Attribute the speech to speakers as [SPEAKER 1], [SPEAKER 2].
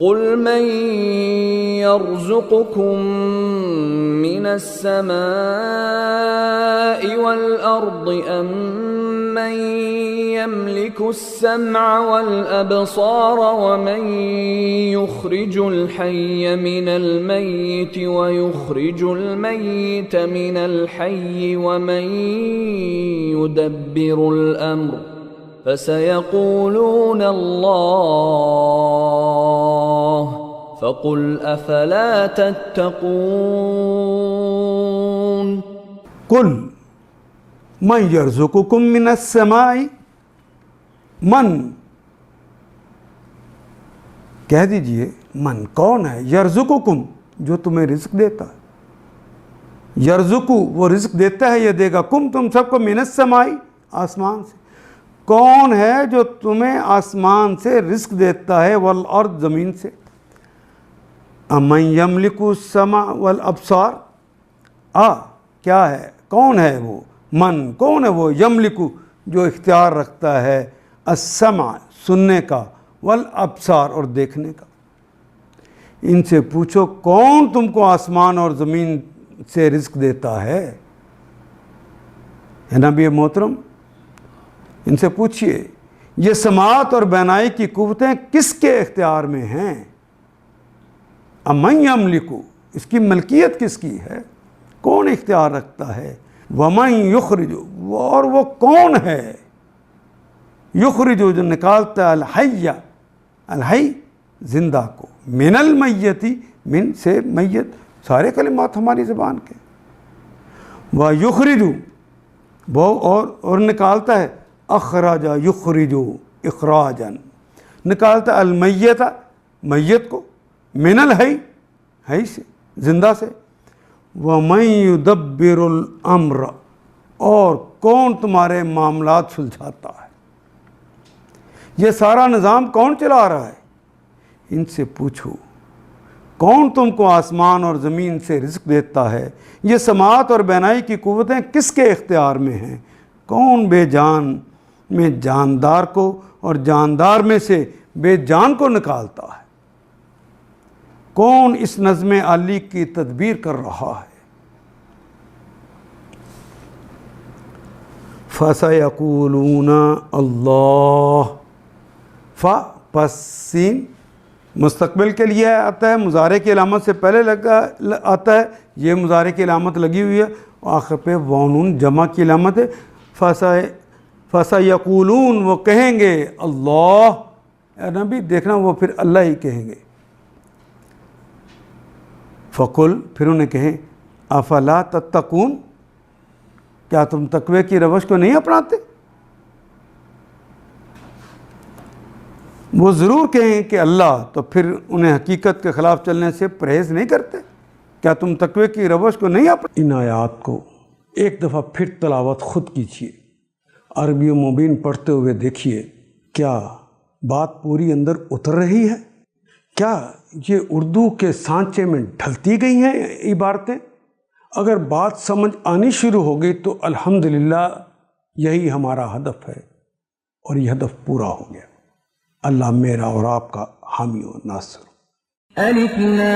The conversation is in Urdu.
[SPEAKER 1] قل من يرزقكم من السماء والأرض أم من يملك السمع والأبصار ومن يخرج الحي من الميت ويخرج الميت من الحي ومن يدبر الأمر فسيقولون الله فقل افلا تتقون
[SPEAKER 2] قل من یرزقکم من السماء، من کہہ دیجئے من کون ہے، یرزقکم جو تمہیں رزق دیتا ہے، یرزقو وہ رزق دیتا ہے، یہ دے گا کم تم سب کو، من السماء آسمان سے، کون ہے جو تمہیں آسمان سے رزق دیتا ہے، والارض زمین سے، امن یملک السمع والابصار، کیا ہے، کون ہے وہ، من کون ہے وہ، یملکو جو اختیار رکھتا ہے، السمع سننے کا، والابصار اور دیکھنے کا۔ ان سے پوچھو کون تم کو آسمان اور زمین سے رزق دیتا ہے نبی محترم، ان سے پوچھئے یہ سماعت اور بینائی کی قوتیں کس کے اختیار میں ہیں، امن یملکو اس کی ملکیت کس کی ہے، کون اختیار رکھتا ہے، ومن یخرج اور وہ کون ہے، یخرج جو نکالتا ہے، الحی الحی زندہ کو، من المیتی من سے میت، سارے کلمات ہماری زبان کے، ویخرج وہ اور نکالتا ہے، اخرج یخرج اخراجا نکالتا المیت میت کو، من الحی حی سے زندہ سے، ومن یدبر الامر اور کون تمہارے معاملات سلجھاتا ہے، یہ سارا نظام کون چلا رہا ہے، ان سے پوچھو کون تم کو آسمان اور زمین سے رزق دیتا ہے، یہ سماعت اور بینائی کی قوتیں کس کے اختیار میں ہیں، کون بے جان میں جاندار کو اور جاندار میں سے بے جان کو نکالتا ہے، کون اس نظم عالی کی تدبیر کر رہا ہے، فَسَيَقُولُونَ اللَّهُ، پس سین مستقبل کے لیے آتا ہے، مضارع کی علامت سے پہلے آتا ہے، یہ مضارع کی علامت لگی ہوئی ہے، آخر پہ وانون جمع کی علامت ہے، فَسَيَقُولُونَ وہ کہیں گے اللہ، اے نبی دیکھنا وہ پھر اللہ ہی کہیں گے، فَقُلْ پھر انہیں کہیں افلا تتقون کیا تم تقوی کی روش کو نہیں اپناتے، وہ ضرور کہیں کہ اللہ، تو پھر انہیں حقیقت کے خلاف چلنے سے پرہیز نہیں کرتے، کیا تم تقوی کی روش کو نہیں اپناتے۔ ان آیات کو ایک دفعہ پھر تلاوت خود کیجیے، عربی و مبین پڑھتے ہوئے دیکھیے کیا بات پوری اندر اتر رہی ہے، کیا یہ اردو کے سانچے میں ڈھلتی گئی ہیں عبارتیں، اگر بات سمجھ آنی شروع ہو گئی تو الحمدللہ یہی ہمارا ہدف ہے اور یہ ہدف پورا ہو گیا۔ اللہ میرا اور آپ کا حامی و ناصر۔
[SPEAKER 1] الف لام